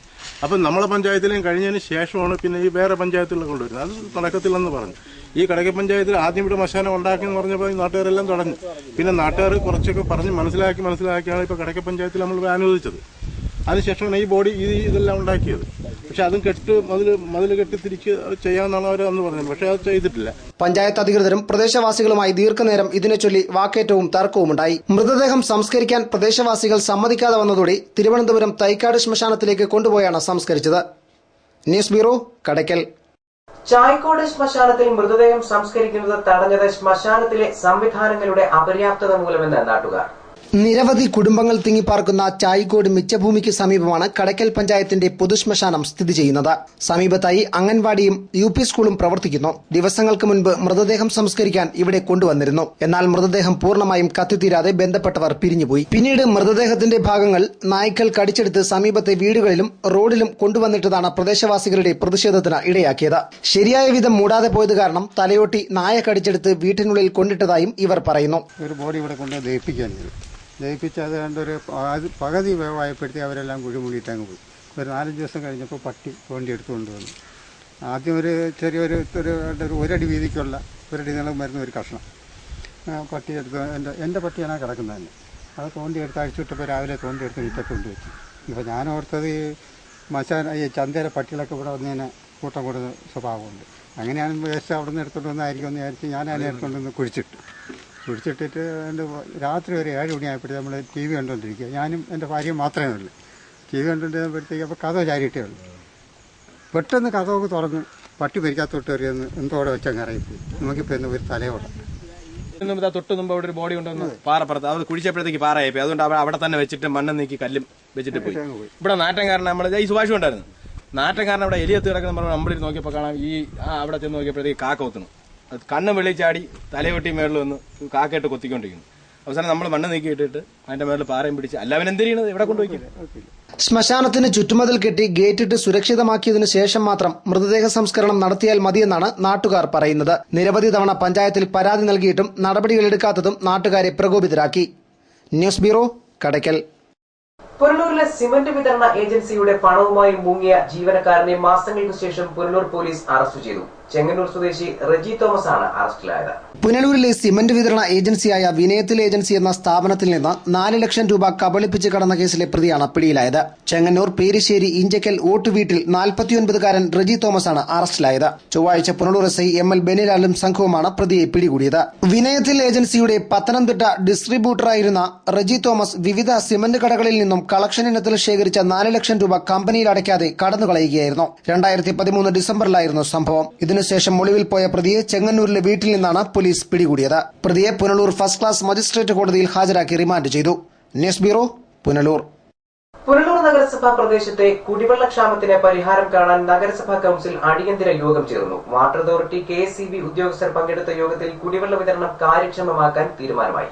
അപ്പം നമ്മളെ പഞ്ചായത്തിലും കഴിഞ്ഞതിന് ശേഷമാണ് പിന്നെ ഈ വേറെ പഞ്ചായത്തുകളിൽ കൊണ്ടുവരുന്നത്. അത് നടക്കത്തില്ലെന്ന് പറഞ്ഞു. ഈ കടക്കൽ പഞ്ചായത്തിൽ ആദ്യം ഇവിടെ ശ്മശാനം ഉണ്ടാക്കിയെന്ന് പറഞ്ഞപ്പോൾ നാട്ടുകാരെല്ലാം തടഞ്ഞു. പിന്നെ നാട്ടുകാർ കുറച്ചൊക്കെ പറഞ്ഞ് മനസ്സിലാക്കിയാണ് ഇപ്പോൾ കടക്കൽ പഞ്ചായത്തിൽ നമ്മൾ അനുവദിച്ചത്. അതിനുശേഷമാണ് ഈ ബോഡി ഇതെല്ലാം ഉണ്ടാക്കിയത്. പക്ഷെ അതും മതിൽ കെട്ടി തിരിച്ച് ചെയ്യാമെന്നാണ് അവർ അന്ന് പറഞ്ഞത്. പക്ഷെ അത് ചെയ്തിട്ടില്ല. പഞ്ചായത്ത് അധികൃതരും പ്രദേശവാസികളുമായി ദീർഘനേരം ഇതിനെ ചൊല്ലി വാക്കേറ്റവും തർക്കവുമുണ്ടായി. മൃതദേഹം സംസ്കരിക്കാൻ പ്രദേശവാസികൾ സമ്മതിക്കാതെ വന്നതോടെ തിരുവനന്തപുരം തൈക്കാട് ശ്മശാനത്തിലേക്ക് കൊണ്ടുപോയാണ് സംസ്കരിച്ചത്. News bureau, Kadakkal. ചായക്കോട് ശ്മശാനത്തിൽ മൃതദേഹം സംസ്കരിക്കുന്നത് തടഞ്ഞത് ശ്മശാനത്തിലെ സംവിധാനങ്ങളുടെ അപര്യാപ്തത മൂലമെന്ന് നാട്ടുകാർ. നിരവധി കുടുംബങ്ങൾ തിങ്ങിപ്പാർക്കുന്ന ചായിക്കോട് മിച്ചഭൂമിക്ക് സമീപമാണ് കടയ്ക്കൽ പഞ്ചായത്തിന്റെ പൊതുശ്മശാനം സ്ഥിതി ചെയ്യുന്നത്. സമീപത്തായി അംഗൻവാടിയും UP സ്കൂളും പ്രവർത്തിക്കുന്നു. ദിവസങ്ങൾക്ക് മുൻപ് മൃതദേഹം സംസ്കരിക്കാൻ ഇവിടെ കൊണ്ടുവന്നിരുന്നു. എന്നാൽ മൃതദേഹം പൂർണ്ണമായും കത്തിത്തീരാതെ ബന്ധപ്പെട്ടവർ പിരിഞ്ഞുപോയി. പിന്നീട് മൃതദേഹത്തിന്റെ ഭാഗങ്ങൾ നായ്ക്കൾ കടിച്ചെടുത്ത് സമീപത്തെ വീടുകളിലും റോഡിലും കൊണ്ടുവന്നിട്ടതാണ് പ്രദേശവാസികളുടെ പ്രതിഷേധത്തിന് ഇടയാക്കിയത്. ശരിയായ വിധം മൂടാതെ പോയത് കാരണം തലയോട്ടി നായ കടിച്ചെടുത്ത് വീട്ടിനുള്ളിൽ കൊണ്ടിട്ടതായും ഇവർ പറയുന്നു. ഒരു ബോഡി ഇവിടെ കൊണ്ട് ദഹിപ്പിച്ച് അത് കണ്ടൊരു പകുതി വേവായപ്പെടുത്തി അവരെല്ലാം കുഴിമുടിയിട്ടങ്ങ് പോയി. ഒരു 4-5 ദിവസം കഴിഞ്ഞപ്പോൾ പട്ടി തോണ്ടി എടുത്തുകൊണ്ട് വന്നു. ആദ്യം ഒരു ചെറിയൊരു ഒരടി വീതിക്കുള്ള ഒരടി നീളം വരുന്ന ഒരു കഷ്ണം പട്ടി എടുത്ത് എൻ്റെ പട്ടിയാണ് കിടക്കുന്നത് തന്നെ. അത് തോണ്ടിയെടുത്ത് അഴിച്ചുവിട്ടപ്പോൾ രാവിലെ തോണ്ടിയെടുത്ത് മുറ്റത്തുകൊണ്ട് വെച്ചു. ഇപ്പോൾ ഞാൻ ഓർത്തത് ഈ ചന്തയിലെ പട്ടികളൊക്കെ ഇവിടെ വന്നതിന് കൂട്ടം കൊടുക്കുന്ന സ്വഭാവമുണ്ട്. അങ്ങനെയാണ് വേസ്റ്റ് അവിടെ നിന്ന് എടുത്തുകൊണ്ട് വന്നായിരിക്കും എന്ന് വിചാരിച്ച് ഞാൻ അതിനെ എടുത്തുകൊണ്ടൊന്ന് കുഴിച്ചിട്ടിട്ട് രാത്രി ഒരു 7 മണിയായപ്പോഴത്തേക്ക് നമ്മൾ TV കണ്ടുകൊണ്ടിരിക്കുക. ഞാനും എൻ്റെ ഭാര്യയും മാത്രമേ ഉള്ളൂ. TV കണ്ടുകൊണ്ടിരുന്നപ്പോഴത്തേക്ക് അപ്പോൾ കഥ ചാരിയിട്ടേ ഉള്ളൂ. പെട്ടെന്ന് കഥയൊക്കെ തുറന്ന് പട്ടി മരിക്കാത്തോട്ട് കയറിയെന്ന് എന്തോടെ വെച്ചങ്ങ് അറിയിപ്പോയി. നമുക്കിപ്പോൾ എന്ന് ഒരു തലയോടെ തൊട്ട് മുമ്പ് അവിടെ ഒരു ബോഡി കൊണ്ടുവന്ന് പാറപ്പുറത്ത് അത് കുഴിച്ചപ്പോഴത്തേക്ക് പാറയായി. അതുകൊണ്ട് അവിടെ തന്നെ വെച്ചിട്ട് മണ്ണ് നീക്കി കല്ലും വെച്ചിട്ട് പോയി. ഇവിടെ നാറ്റം കാരണം നമ്മൾ ഈ സുഭാഷ് ഉണ്ടായിരുന്നു. നാറ്റം കാരണം ഇവിടെ എലിയത്ത് കിടക്കുന്ന പറഞ്ഞാൽ നമ്മളിൽ നോക്കിയപ്പോൾ കാണാം അവിടെ ചെന്ന് നോക്കിയപ്പോഴത്തേക്ക് കാക്ക കൊത്തുന്നു. അത് കണ്ണ് വെള്ളിച്ചാടി തലയൊട്ടി മേളിൽ വന്ന് കാക്കയിട്ട് കൊത്തിക്കൊണ്ടിരിക്കുന്നു. അവസാനം നമ്മൾ മണ്ണ് നീക്കിയിട്ടിട്ട് അതിന്റെ മേളിൽ പാറയും പിടിച്ച് എല്ലാവരും എന്തിനാണ് ഇവിടെ കൊണ്ടുപോയി. ശ്മശാനത്തിന് ചുറ്റുമതിൽ കെട്ടി ഗേറ്റിട്ട് സുരക്ഷിതമാക്കിയതിനു ശേഷം മാത്രം മൃതദേഹ സംസ്കരണം നടത്തിയാൽ മതിയെന്നാണ് നാട്ടുകാർ പറയുന്നത്. നിരവധി തവണ പഞ്ചായത്തിൽ പരാതി നൽകിയിട്ടും നടപടികളെടുക്കാത്തതും നാട്ടുകാരെ പ്രകോപിതരാക്കി. News bureau, Kadakkal. പുനലൂരിലെ സിമന്റ് വിതരണ ഏജൻസിയുടെ പണവുമായി മുങ്ങിയ ജീവനക്കാരനെ മാസങ്ങൾക്ക് ശേഷം പുനലൂർ പോലീസ് അറസ്റ്റ് ചെയ്തു. ചെങ്ങന്നൂർ സ്വദേശി റെജി തോമസ് ആണ് അറസ്റ്റിലായത്. പുനലൂരിലെ സിമന്റ് വിതരണ ഏജൻസിയായ വിനയത്തിൽ ഏജൻസി എന്ന സ്ഥാപനത്തിൽ നിന്ന് 4 ലക്ഷം രൂപ കബളിപ്പിച്ച് കടന്ന കേസിലെ പ്രതിയാണ് പിടിയിലായത്. ചെങ്ങന്നൂർ പേരിശ്ശേരി ഇഞ്ചക്കൽ ഓട്ടുവീട്ടിൽ 49കാരൻ റെജി തോമസ് ആണ് അറസ്റ്റിലായത്. ചൊവ്വാഴ്ച പുനലൂർ SI ML ബെനിലാലും സംഘവുമാണ് പ്രതിയെ പിടികൂടിയത്. വിനയത്തിൽ ഏജൻസിയുടെ പത്തനംതിട്ട ഡിസ്ട്രിബ്യൂട്ടറായിരുന്ന റെജി തോമസ് വിവിധ സിമന്റ് കടകളിൽ നിന്നും കളക്ഷൻ ഇനത്തിൽ ശേഖരിച്ച 4 ലക്ഷം രൂപ കമ്പനിയിൽ അടയ്ക്കാതെ കടന്നുകളയുകയായിരുന്നു. 2013 ഡിസംബറിലായിരുന്നു സംഭവം. ഇതിനുശേഷം ഒളിവിൽ പോയ പ്രതിയെ ചെങ്ങന്നൂരിലെ വീട്ടിൽ നിന്നാണ് പോലീസ് പിടികൂടിയത്. പ്രതിയെ പുനലൂർ ഫസ്റ്റ് ക്ലാസ് മജിസ്ട്രേറ്റ് കോടതിയിൽ ഹാജരാക്കി റിമാൻഡ് ചെയ്തു. News bureau, Punalur. പുനലൂർ നഗരസഭാ പ്രദേശത്തെ കുടിവെള്ളക്ഷാമത്തിന് പരിഹാരം കാണാൻ നഗരസഭാ കൌൺസിൽ അടിയന്തര യോഗം ചേർന്നു. വാട്ടർ അതോറിറ്റി KSEB ഉദ്യോഗസ്ഥർ പങ്കെടുത്ത യോഗത്തിൽ കുടിവെള്ള വിതരണം കാര്യക്ഷമമാക്കാൻ തീരുമാനമായി.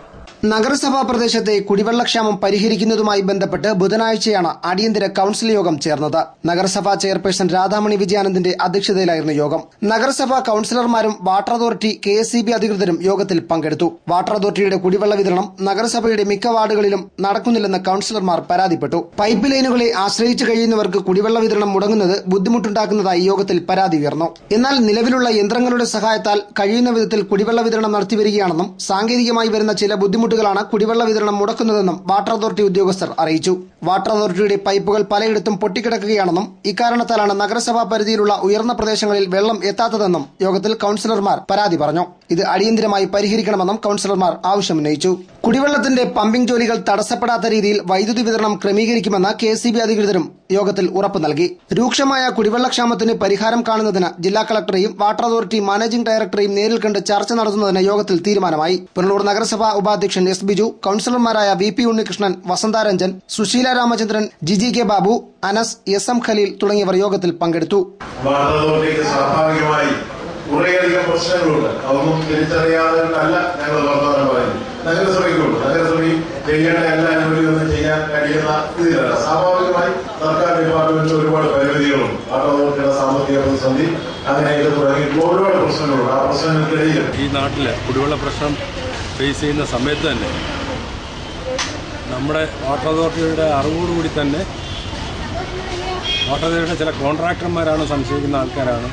നഗരസഭാ പ്രദേശത്തെ കുടിവെള്ളക്ഷാമം പരിഹരിക്കുന്നതുമായി ബന്ധപ്പെട്ട് ബുധനാഴ്ചയാണ് അടിയന്തര കൌൺസിൽ യോഗം ചേർന്നത്. നഗരസഭാ ചെയർപേഴ്സൺ രാധാമണി വിജയാനന്ദന്റെ അധ്യക്ഷതയിലായിരുന്നു യോഗം. നഗരസഭാ കൌൺസിലർമാരും വാട്ടർ അതോറിറ്റി KSEB അധികൃതരും യോഗത്തിൽ പങ്കെടുത്തു. വാട്ടർ അതോറിറ്റിയുടെ കുടിവെള്ള വിതരണം നഗരസഭയുടെ മിക്ക വാർഡുകളിലും നടക്കുന്നില്ലെന്ന് കൌൺസിലർമാർ പരാതിപ്പെട്ടു. പൈപ്പ് ലൈനുകളെ ആശ്രയിച്ച് കഴിയുന്നവർക്ക് കുടിവെള്ള വിതരണം മുടങ്ങുന്നത് ബുദ്ധിമുട്ടുണ്ടാക്കുന്നതായി യോഗത്തിൽ പരാതി ഉയർന്നു. എന്നാൽ നിലവിലുള്ള യന്ത്രങ്ങളുടെ സഹായത്താൽ കഴിയുന്ന വിധത്തിൽ കുടിവെള്ള വിതരണം നടത്തിവരികയാണെന്നും സാങ്കേതികമായി വരുന്ന ചില ബുദ്ധിമുട്ടുകളാണ് കുടിവെള്ള വിതരണം മുടക്കുന്നതെന്നും വാട്ടർ അതോറിറ്റി ഉദ്യോഗസ്ഥർ അറിയിച്ചു. വാട്ടർ അതോറിറ്റിയുടെ പൈപ്പുകൾ പലയിടത്തും പൊട്ടിക്കിടക്കുകയാണെന്നും ഇക്കാരണത്താലാണ് നഗരസഭാ പരിധിയിലുള്ള ഉയർന്ന പ്രദേശങ്ങളിൽ വെള്ളം എത്താത്തതെന്നും യോഗത്തിൽ കൌൺസിലർമാർ പരാതി പറഞ്ഞു. ഇത് അടിയന്തരമായി പരിഹരിക്കണമെന്നും കൌൺസിലർമാർ ആവശ്യമുന്നയിച്ചു. കുടിവെള്ളത്തിന്റെ പമ്പിംഗ് ജോലികൾ തടസ്സപ്പെടാത്ത രീതിയിൽ വൈദ്യുതി വിതരണം ക്രമീകരിക്കുമെന്ന് KSEB അധികൃതരും യോഗത്തിൽ ഉറപ്പു നൽകി. രൂക്ഷമായ കുടിവെള്ളക്ഷാമത്തിന് പരിഹാരം കാണുന്നതിന് ജില്ലാ കളക്ടറെയും വാട്ടർ അതോറിറ്റി മാനേജിംഗ് ഡയറക്ടറെയും നേരിൽ കണ്ട് ചർച്ച നടത്തുന്നതിന് യോഗത്തിൽ തീരുമാനമായി. പുനലൂർ നഗരസഭാ ഉപാധ്യക്ഷൻ S. Biju, കൌൺസിലർമാരായ VP Unnikrishnan, വസന്താരഞ്ജൻ, Susheela Ramachandran, GG K. Babu, Anas, SM Khaleel തുടങ്ങിയവർ യോഗത്തിൽ പങ്കെടുത്തു. കുറേയധികം പ്രശ്നങ്ങളുണ്ട്. അതൊന്നും തിരിച്ചറിയാതെ അല്ല ഞങ്ങൾ വർത്തമാനം പറയുന്നത്. നഗരസഭയ്ക്കുണ്ട്. നഗരസഭയും ചെയ്യേണ്ട എല്ലാ അനുമതിയൊന്നും ചെയ്യാൻ കഴിയുന്ന ഇതിലല്ല. സ്വാഭാവികമായി സർക്കാർ ഡിപ്പാർട്ട്മെന്റിൽ ഒരുപാട് പരിമിതികളുണ്ട്. വാട്ടർ അതോറിറ്റിയുടെ സാമ്പത്തിക പ്രതിസന്ധി അങ്ങനെയൊക്കെ തുടങ്ങി ഒരുപാട് പ്രശ്നങ്ങളുണ്ട്. ആ പ്രശ്നങ്ങൾക്കിടയിൽ ഈ നാട്ടില് കുടിവെള്ള പ്രശ്നം ഫേസ് ചെയ്യുന്ന സമയത്ത് തന്നെ നമ്മുടെ വാട്ടർ അതോറിറ്റിയുടെ അറിവോടുകൂടി തന്നെ വാട്ടർ അതോറിറ്റിയുടെ ചില കോൺട്രാക്ടർമാരാണ് സംശയിക്കുന്ന ആൾക്കാരാണ്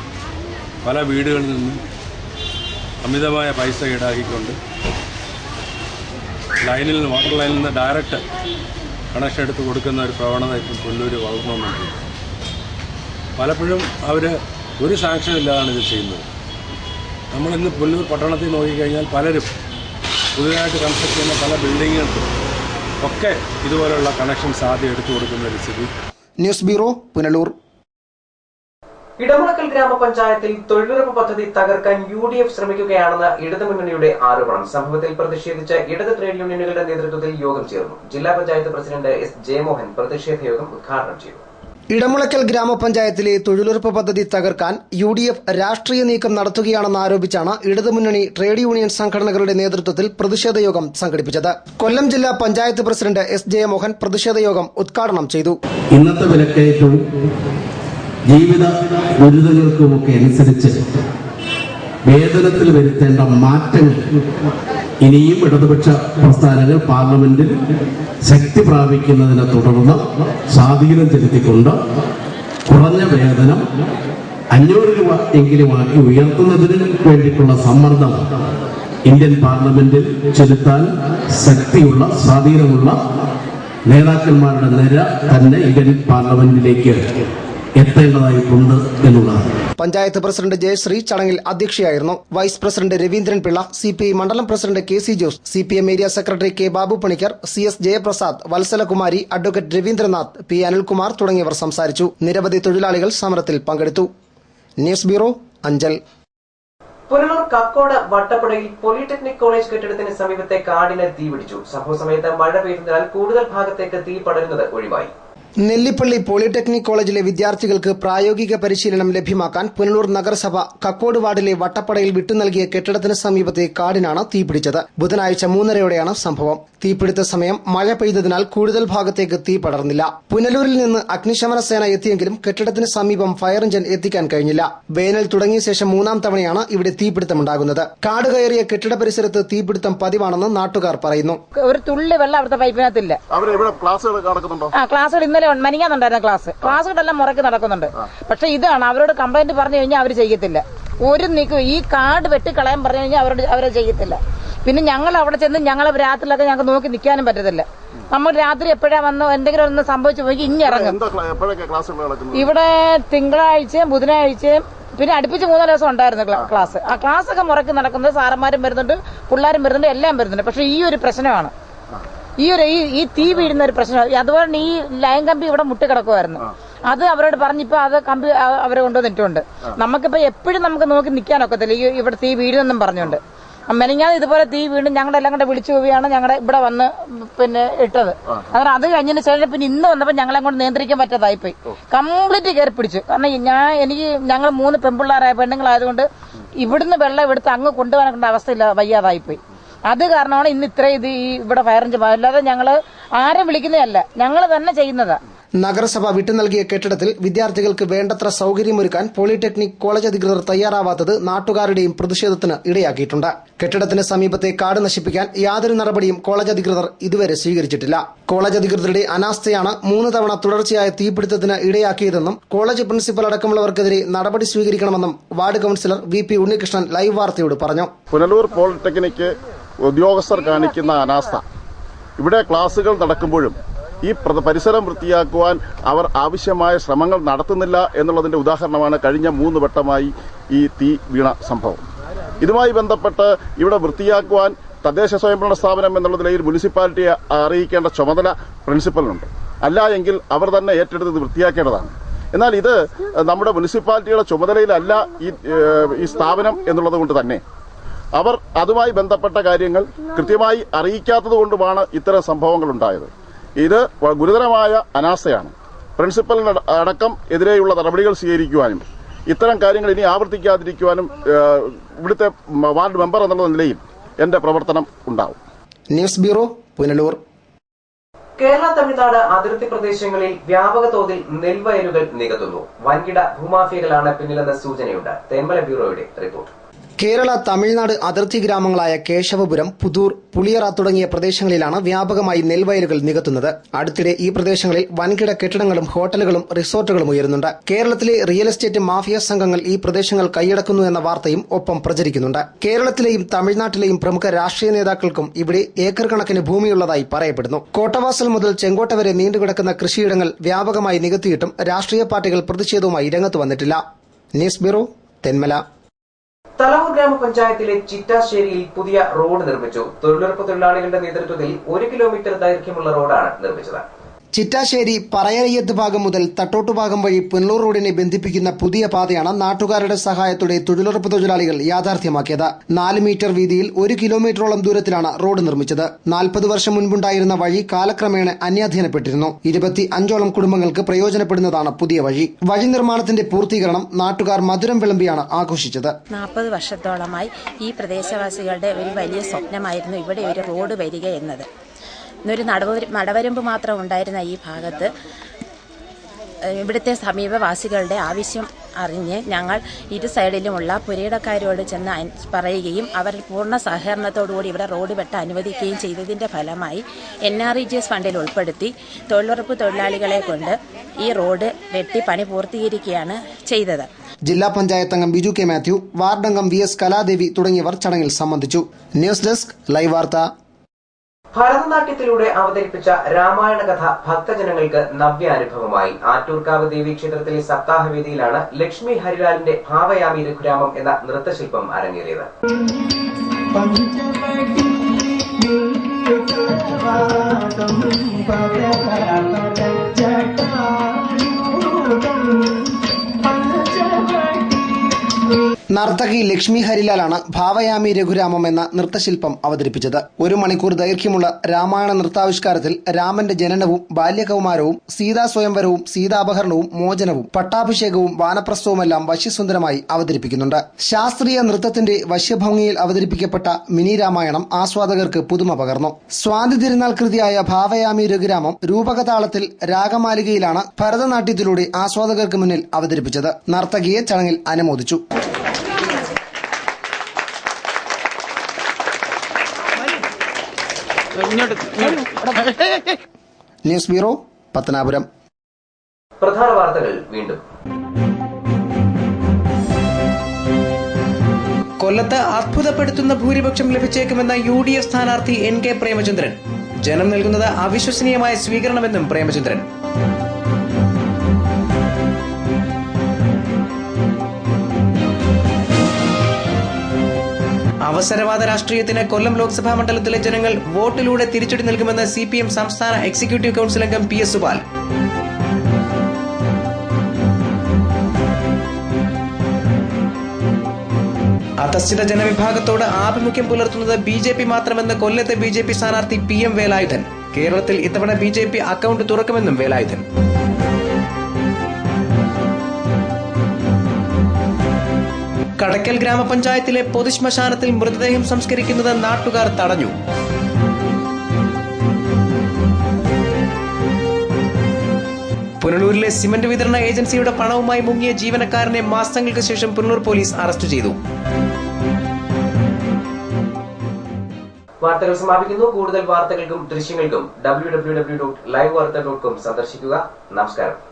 പല വീടുകളിൽ നിന്നും അമിതമായ പൈസ ഈടാക്കിക്കൊണ്ട് വാട്ടർ ലൈനിൽ നിന്ന് ഡയറക്റ്റ് കണക്ഷൻ എടുത്ത് കൊടുക്കുന്ന ഒരു പ്രവണത ഇപ്പം പുല്ലൂർ വളർന്നുകൊണ്ടിരിക്കുന്നത്. പലപ്പോഴും അവർ ഒരു സാങ്ഷൻ ഇല്ലാതാണ് ഇത് ചെയ്യുന്നത്. നമ്മളിന്ന് പുല്ലൂർ പട്ടണത്തിൽ നോക്കിക്കഴിഞ്ഞാൽ പലരും പുതിയതായിട്ട് കൺസ്ട്രക്ട് ചെയ്യുന്ന പല ബിൽഡിങ്ങുകൾക്കും ഒക്കെ ഇതുപോലുള്ള കണക്ഷൻസ് ആദ്യം എടുത്തു കൊടുക്കുന്ന ഒരു സ്ഥിതി. News bureau, Punalur. ഇടമുളക്കൽ ഗ്രാമപഞ്ചായത്തിൽ തൊഴിലുറപ്പ് പദ്ധതി തകർക്കാൻ UDF ശ്രമിക്കുകയാണെന്ന് ഇടതുമുന്നണിയുടെ ആരോപണം. സംഭവത്തിൽ പ്രതിഷേധിച്ച് ഇടത് ട്രേഡ് യൂണിയനുകളുടെ നേതൃത്വത്തിൽ യോഗം ചേർന്നു. ജില്ലാ പഞ്ചായത്ത് പ്രസിഡന്റ് S. ജയമോഹൻ പ്രതിഷേധ യോഗം ഉദ്ഘാടനം ചെയ്തു. ഇടമുളക്കൽ ഗ്രാമപഞ്ചായത്തിലെ തൊഴിലുറപ്പ് പദ്ധതി തകർക്കാൻ UDF രാഷ്ട്രീയ നീക്കം നടത്തുകയാണെന്ന് ആരോപിച്ചാണ് ഇടതുമുന്നണി ട്രേഡ് യൂണിയൻ സംഘടനകളുടെ നേതൃത്വത്തിൽ പ്രതിഷേധ യോഗം സംഘടിപ്പിച്ചത്. കൊല്ലം ജില്ലാ പഞ്ചായത്ത് പ്രസിഡന്റ് S. ജയമോഹൻ പ്രതിഷേധ യോഗം ഉദ്ഘാടനം ചെയ്തു. ഇന്നത്തെ വിലക്കയറ്റവും ജീവിത ദുരിതങ്ങൾക്കുമൊക്കെ അനുസരിച്ച് വേതനത്തിൽ വരുത്തേണ്ട മാറ്റങ്ങൾ ഇനിയും ഇടതുപക്ഷ പ്രസ്ഥാനങ്ങൾ പാർലമെന്റിൽ ശക്തി പ്രാപിക്കുന്നതിനെ തുടർന്ന് സ്വാധീനം ചെലുത്തിക്കൊണ്ട് കുറഞ്ഞ വേതനം 500 രൂപ എങ്കിലുമാക്കി ഉയർത്തുന്നതിന് വേണ്ടിയിട്ടുള്ള സമ്മർദ്ദം ഇന്ത്യൻ പാർലമെന്റിൽ ചെലുത്താൻ ശക്തിയുള്ള സ്വാധീനമുള്ള നേതാക്കന്മാരുടെ നിര തന്നെ ഇന്ത്യൻ പാർലമെന്റിലേക്ക് എത്തേണ്ടതായിട്ടുണ്ട് എന്നുള്ളതാണ്. പഞ്ചായത്ത് പ്രസിഡന്റ് ജയശ്രീ ചടങ്ങിൽ അധ്യക്ഷയായിരുന്നു. Vice president Raveendran Pillai, CPI മണ്ഡലം president KC Jose, CPM area secretary K. Babu Panicker, CS Jayaprasad, Vatsalakumari, advocate Ravindranath, P. Anilkumar തുടങ്ങിയവർ സംസാരിച്ചു. നിരവധി തൊഴിലാളികൾ സമരത്തിൽ പങ്കെടുത്തു. News bureau, Anchal. പുനലൂർ കക്കോട് വട്ടപ്പുഴയിൽ പോളിടെക്നിക് കോളേജ് കെട്ടിടത്തിന് സമീപത്തെ കാടിന് തീപിടിച്ചു. സംഭവ സമയത്ത് മഴ പെയ്തതിനാൽ കൂടുതൽ ഭാഗത്തേക്ക് തീ പടരുന്നത് ഒഴിവായി. നെല്ലിപ്പള്ളി പോളിടെക്നിക് കോളേജിലെ വിദ്യാർത്ഥികൾക്ക് പ്രായോഗിക പരിശീലനം ലഭ്യമാക്കാൻ പുനലൂർ നഗരസഭ കക്കോട് വാർഡിലെ വട്ടപ്പടയിൽ വിട്ടുനൽകിയ കെട്ടിടത്തിന് സമീപത്തെ കാടിനാണ് തീപിടിച്ചത്. ബുധനാഴ്ച 3:30യോടെയാണ് സംഭവം. തീപിടുത്ത സമയം മഴ പെയ്തതിനാൽ കൂടുതൽ ഭാഗത്തേക്ക് തീ പടർന്നില്ല. പുനലൂരിൽ നിന്ന് അഗ്നിശമന സേന എത്തിയെങ്കിലും കെട്ടിടത്തിന് സമീപം ഫയർ എഞ്ചിൻ എത്തിക്കാൻ കഴിഞ്ഞില്ല. വേനൽ തുടങ്ങിയ ശേഷം 3ാം തവണയാണ് ഇവിടെ തീപിടുത്തമുണ്ടാകുന്നത്. കാട് കയറിയ കെട്ടിട പരിസരത്ത് തീപിടുത്തം പതിവാണെന്ന് നാട്ടുകാർ പറയുന്നു. ഒരു തുള്ളി വെള്ളം അവിടുത്തെ പൈപ്പിനകത്തില്ല. ക്ലാസ്സുകൾ ഇന്നലെ മനിങ്ങാന്നുണ്ടായിരുന്ന ക്ലാസ്സുകളെല്ലാം മുറയ്ക്ക് നടക്കുന്നുണ്ട്. പക്ഷെ ഇതാണ് അവരോട് കംപ്ലൈന്റ് പറഞ്ഞു കഴിഞ്ഞാൽ അവർ ചെയ്യത്തില്ല. ഒരു നീക്കും ഈ കാട് വെട്ടിക്കളയാൻ പറഞ്ഞു കഴിഞ്ഞാൽ അവരെ ചെയ്യത്തില്ല. പിന്നെ ഞങ്ങൾ അവിടെ ചെന്ന് ഞങ്ങൾ രാത്രിയിലൊക്കെ ഞങ്ങൾക്ക് നോക്കി നിൽക്കാനും പറ്റത്തില്ല. നമ്മൾ രാത്രി എപ്പോഴാ വന്ന് എന്തെങ്കിലും ഒന്ന് സംഭവിച്ചു പോയി ഇനി ഇറങ്ങും. ഇവിടെ തിങ്കളാഴ്ചയും ബുധനാഴ്ചയും പിന്നെ അടുപ്പിച്ച് 3 ദിവസം ഉണ്ടായിരുന്നു ക്ലാസ്. ആ ക്ലാസ്സൊക്കെ മുറയ്ക്ക് നടക്കുന്നത്. സാറന്മാരും വരുന്നുണ്ട്, പിള്ളേരും വരുന്നുണ്ട്, എല്ലാം വരുന്നുണ്ട്. പക്ഷെ ഈ ഒരു പ്രശ്നമാണ്, ഈ തീ വീഴുന്ന ഒരു പ്രശ്നം. അതുപോലെ ഈ ലൈൻ കമ്പി ഇവിടെ മുട്ടിക്കിടക്കുമായിരുന്നു. അത് അവരോട് പറഞ്ഞിപ്പോ അത് കമ്പി അവരെ കൊണ്ടുവന്നിട്ടുണ്ട്. നമുക്കിപ്പോ എപ്പോഴും നമുക്ക് നോക്കി നിൽക്കാനൊക്കത്തില്ല ഇവിടെ തീ വീഴുന്നെന്നും പറഞ്ഞുകൊണ്ട്. മെനങ്ങാതെ ഇതുപോലെ തീ വീണ്ടും ഞങ്ങളെല്ലാം കൂടെ വിളിച്ചു പോവുകയാണ് ഞങ്ങളുടെ ഇവിടെ വന്ന് പിന്നെ ഇട്ടത്. കാരണം അത് കഴിഞ്ഞതിന് ശേഷം പിന്നെ ഇന്ന് വന്നപ്പോൾ ഞങ്ങളെ കൊണ്ട് നിയന്ത്രിക്കാൻ പറ്റാതായിപ്പോയി. കംപ്ലീറ്റ് കയറി പിടിച്ചു. കാരണം ഞങ്ങൾ 3 പെൺപിള്ളേരായ പെണ്ണുങ്ങളായതുകൊണ്ട് ഇവിടുന്ന് വെള്ളം എടുത്ത് അങ്ങ് കൊണ്ടുപോകാനുള്ള അവസ്ഥയില്ല, വയ്യാതായിപ്പോയി. അത് കാരണമാണ് ഇന്ന് ഇത്രയും ഇവിടെ ഫയർ എഞ്ചിൻ. അല്ലാതെ ഞങ്ങൾ ആരും വിളിക്കുന്നതല്ല, ഞങ്ങൾ തന്നെ ചെയ്യുന്നതാ. നഗരസഭ വിട്ടുനൽകിയ കെട്ടിടത്തിൽ വിദ്യാർത്ഥികൾക്ക് വേണ്ടത്ര സൌകര്യമൊരുക്കാൻ പോളിടെക്നിക് കോളേജ് അധികൃതർ തയ്യാറാവാത്തത് നാട്ടുകാരുടെയും പ്രതിഷേധത്തിന് ഇടയാക്കിയിട്ടുണ്ട്. കെട്ടിടത്തിന് സമീപത്തെ കാട് നശിപ്പിക്കാൻ യാതൊരു നടപടിയും കോളേജ് അധികൃതർ ഇതുവരെ സ്വീകരിച്ചിട്ടില്ല. കോളേജ് അധികൃതരുടെ അനാസ്ഥയാണ് 3 തവണ തുടർച്ചയായ തീപിടുത്തത്തിന് ഇടയാക്കിയതെന്നും കോളേജ് പ്രിൻസിപ്പൽ അടക്കമുള്ളവർക്കെതിരെ നടപടി സ്വീകരിക്കണമെന്നും ward councillor VP Unnikrishnan live വാർത്തയോട് പറഞ്ഞു. പുനലൂർ പോളിടെക്നിക് ഉദ്യോഗസ്ഥർ കാണിക്കുന്ന അനാസ്ഥ, ഇവിടെ ക്ലാസുകൾ നടക്കുമ്പോഴും ഈ പരിസരം വൃത്തിയാക്കുവാൻ അവർ ആവശ്യമായ ശ്രമങ്ങൾ നടത്തുന്നില്ല എന്നുള്ളതിന്റെ ഉദാഹരണമാണ് കഴിഞ്ഞ 3 വട്ടമായി ഈ തീ വീണ സംഭവം. ഇതുമായി ബന്ധപ്പെട്ട് ഇവിടെ വൃത്തിയാക്കുവാൻ തദ്ദേശ സ്വയംഭരണ സ്ഥാപനം എന്നുള്ള നിലയിൽ മുനിസിപ്പാലിറ്റിയെ അറിയിക്കേണ്ട ചുമതല പ്രിൻസിപ്പലിനുണ്ട്. അല്ല എങ്കിൽ അവർ തന്നെ ഏറ്റെടുത്ത് വൃത്തിയാക്കേണ്ടതാണ്. എന്നാൽ ഇത് നമ്മുടെ മുനിസിപ്പാലിറ്റിയുടെ ചുമതലയിലല്ല ഈ സ്ഥാപനം എന്നുള്ളത് കൊണ്ട് തന്നെ അവർ അതുമായി ബന്ധപ്പെട്ട കാര്യങ്ങൾ കൃത്യമായി അറിയിക്കാത്തത് കൊണ്ടുമാണ് ഇത്തരം സംഭവങ്ങൾ ഉണ്ടായത്. ഇത് ഗുരുതരമായ അനാസ്ഥയാണ്. പ്രിൻസിപ്പലിന് അടക്കം എതിരെയുള്ള നടപടികൾ സ്വീകരിക്കുവാനും ഇത്തരം കാര്യങ്ങൾ ഇനി ആവർത്തിക്കാതിരിക്കുവാനും ഇവിടുത്തെ വാർഡ് മെമ്പർ എന്നുള്ള നിലയിൽ എന്റെ പ്രവർത്തനം ഉണ്ടാവും. News bureau, Punalur. കേരള തമിഴ്നാട് അതിർത്തി പ്രദേശങ്ങളിൽ വ്യാപക തോതിൽ നെൽവയലുകൾ നികത്തുന്നു. വൻകിട ഭൂമാഫിയകളാണ് പിന്നിലെന്ന സൂചനയുണ്ട്. തേന്മല ബ്യൂറോയുടെ റിപ്പോർട്ട്. കേരള തമിഴ്നാട് അതിർത്തി ഗ്രാമങ്ങളായ കേശവപുരം, പുതൂർ, പുളിയറ തുടങ്ങിയ പ്രദേശങ്ങളിലാണ് വ്യാപകമായി നെൽവയലുകൾ നികത്തുന്നത്. അടുത്തിടെ ഈ പ്രദേശങ്ങളിൽ വൻകിട കെട്ടിടങ്ങളും ഹോട്ടലുകളും റിസോർട്ടുകളും ഉയരുന്നുണ്ട്. കേരളത്തിലെ റിയൽ എസ്റ്റേറ്റ് മാഫിയ സംഘങ്ങൾ ഈ പ്രദേശങ്ങൾ കൈയടക്കുന്നു എന്ന വാർത്തയും ഒപ്പം പ്രചരിക്കുന്നുണ്ട്. കേരളത്തിലെയും തമിഴ്നാട്ടിലെയും പ്രമുഖ രാഷ്ട്രീയ നേതാക്കൾക്കും ഇവിടെ ഏക്കർ കണക്കിന് ഭൂമിയുള്ളതായി പറയപ്പെടുന്നു. കോട്ടവാസൽ മുതൽ ചെങ്കോട്ട വരെ നീണ്ടുകിടക്കുന്ന കൃഷിയിടങ്ങൾ വ്യാപകമായി നികത്തിയിട്ടും രാഷ്ട്രീയ പാർട്ടികൾ പ്രതിഷേധവുമായി രംഗത്ത് വന്നിട്ടില്ല. News bureau, Thenmala. തലവൂർ ഗ്രാമപഞ്ചായത്തിലെ ചിറ്റാശ്ശേരിയിൽ പുതിയ റോഡ് നിർമ്മിച്ചു. തൊഴിലുറപ്പ് തൊഴിലാളികളുടെ നേതൃത്വത്തിൽ 1 കിലോമീറ്റർ ദൈർഘ്യമുള്ള റോഡാണ് നിർമ്മിച്ചത്. ചിറ്റാശ്ശേരി പറയരയ്യത്ത് ഭാഗം മുതൽ തട്ടോട്ട് ഭാഗം വഴി പുനലൂർ റോഡിനെ ബന്ധിപ്പിക്കുന്ന പുതിയ പാതയാണ് നാട്ടുകാരുടെ സഹായത്തോടെ തൊഴിലുറപ്പ് തൊഴിലാളികൾ യാഥാർത്ഥ്യമാക്കിയത്. 4 മീറ്റർ വീതിയിൽ 1 കിലോമീറ്ററോളം ദൂരത്തിലാണ് റോഡ് നിർമ്മിച്ചത്. 40 വർഷം മുൻപുണ്ടായിരുന്ന വഴി കാലക്രമേണ അന്യാധീനപ്പെട്ടിരുന്നു. 25ഓളം കുടുംബങ്ങൾക്ക് പ്രയോജനപ്പെടുന്നതാണ് പുതിയ വഴി. വഴി നിർമ്മാണത്തിന്റെ പൂർത്തീകരണം നാട്ടുകാർ മധുരം വിളമ്പിയാണ് ആഘോഷിച്ചത്. 40 വർഷത്തോളമായി ഈ പ്രദേശവാസികളുടെ ഒരു വലിയ സ്വപ്നമായിരുന്നു ഇവിടെ ഒരു റോഡ് വരിക എന്നത്. ഇന്നൊരു നടവരമ്പ് മാത്രം ഉണ്ടായിരുന്ന ഈ ഭാഗത്ത് ഇവിടുത്തെ സമീപവാസികളുടെ ആവശ്യം അറിഞ്ഞ് ഞങ്ങൾ ഇരു സൈഡിലുമുള്ള പുരയിടക്കാരോട് ചെന്ന് പറയുകയും അവർ പൂർണ്ണ സഹകരണത്തോടുകൂടി ഇവിടെ റോഡ് വെട്ട അനുവദിക്കുകയും ചെയ്തതിൻ്റെ ഫലമായി NREGS ഫണ്ടിൽ ഉൾപ്പെടുത്തി തൊഴിലുറപ്പ് തൊഴിലാളികളെ കൊണ്ട് ഈ റോഡ് വെട്ടി പണി പൂർത്തീകരിക്കുകയാണ് ചെയ്തത്. ജില്ലാ പഞ്ചായത്ത് അംഗം ബിജു കെ മാത്യു, വാർഡംഗം VS കലാദേവി തുടങ്ങിയവർ ചടങ്ങിൽ സംബന്ധിച്ചു. ന്യൂസ് ഡെസ്ക്, ലൈവ് വാർത്ത. ഭരതനാട്യത്തിലൂടെ അവതരിപ്പിച്ച രാമായണ കഥ ഭക്തജനങ്ങൾക്ക് നവ്യാനുഭവമായി. ആറ്റൂർക്കാവ് ദേവീക്ഷേത്രത്തിലെ സപ്താഹവേദിയിലാണ് ലക്ഷ്മി ഹരിലാലിന്റെ ഭാവയാമി രഘുരാമം എന്ന നൃത്തശില്പം അരങ്ങേറിയത്. നർത്തകി ലക്ഷ്മി ഹരിലാലാണ് ഭാവയാമി രഘുരാമം എന്ന നൃത്തശില്പം അവതരിപ്പിച്ചത്. 1 മണിക്കൂർ ദൈർഘ്യമുള്ള രാമായണ നൃത്താവിഷ്കാരത്തിൽ രാമന്റെ ജനനവും ബാല്യകൗമാരവും സീതാസ്വയംവരവും സീതാപഹരണവും മോചനവും പട്ടാഭിഷേകവും വാനപ്രസ്ഥവുമെല്ലാം വശ്യസുന്ദരമായി അവതരിപ്പിക്കുന്നുണ്ട്. ശാസ്ത്രീയ നൃത്തത്തിന്റെ വശ്യഭംഗിയിൽ അവതരിപ്പിക്കപ്പെട്ട മിനി രാമായണം ആസ്വാദകർക്ക് പുതുമ പകർന്നു. സ്വാതി തിരുനാൾ കൃതിയായ ഭാവയാമി രഘുരാമം രൂപകതാളത്തിൽ രാഗമാലികയിലാണ് ഭരതനാട്യത്തിലൂടെ ആസ്വാദകർക്ക് മുന്നിൽ അവതരിപ്പിച്ചത്. നർത്തകിയെ ചടങ്ങിൽ അനുമോദിച്ചു. News bureau, Pathanapuram. പ്രധാന വാർത്തകൾ വീണ്ടും. കൊല്ലത്ത് അത്ഭുതപ്പെടുത്തുന്ന ഭൂരിപക്ഷം ലഭിച്ചേക്കുമെന്ന UDF സ്ഥാനാർത്ഥി NK പ്രേമചന്ദ്രൻ. ജനം നൽകുന്നത് അവിശ്വസനീയമായ സ്വീകരണമെന്നും പ്രേമചന്ദ്രൻ. അവസരവാദ രാഷ്ട്രീയത്തിന് കൊല്ലം ലോക്സഭാ മണ്ഡലത്തിലെ ജനങ്ങൾ വോട്ടിലൂടെ തിരിച്ചടി നൽകുമെന്ന് CPM സംസ്ഥാന എക്സിക്യൂട്ടീവ് കൌൺസിൽ അംഗം PS സുബാൽ. അധസ്ഥിത ജനവിഭാഗത്തോട് ആഭിമുഖ്യം പുലർത്തുന്നത് BJP മാത്രമെന്ന് കൊല്ലത്തെ BJP സ്ഥാനാർത്ഥി PM വേലായുധൻ. കേരളത്തിൽ ഇത്തവണ BJP അക്കൌണ്ട് തുറക്കുമെന്നും വേലായുധൻ. കടക്കൽ ഗ്രാമപഞ്ചായത്തിലെ പൊതുശ്മശാനത്തിൽ മൃതദേഹം സംസ്കരിക്കുന്നത് നാട്ടുകാർ തടഞ്ഞു. പുനലൂരിലെ സിമന്റ് വിതരണ ഏജൻസിയുടെ പണവുമായി മുങ്ങിയ ജീവനക്കാരനെ മാസങ്ങൾക്ക് ശേഷം പുനലൂർ പോലീസ് അറസ്റ്റ് ചെയ്തു. വാർത്തകൾ സമാപിക്കുന്നു. കൂടുതൽ വാർത്തകൾക്കും ദൃശ്യങ്ങൾക്കും www.livevarta.com സന്ദർശിക്കുക. നമസ്കാരം.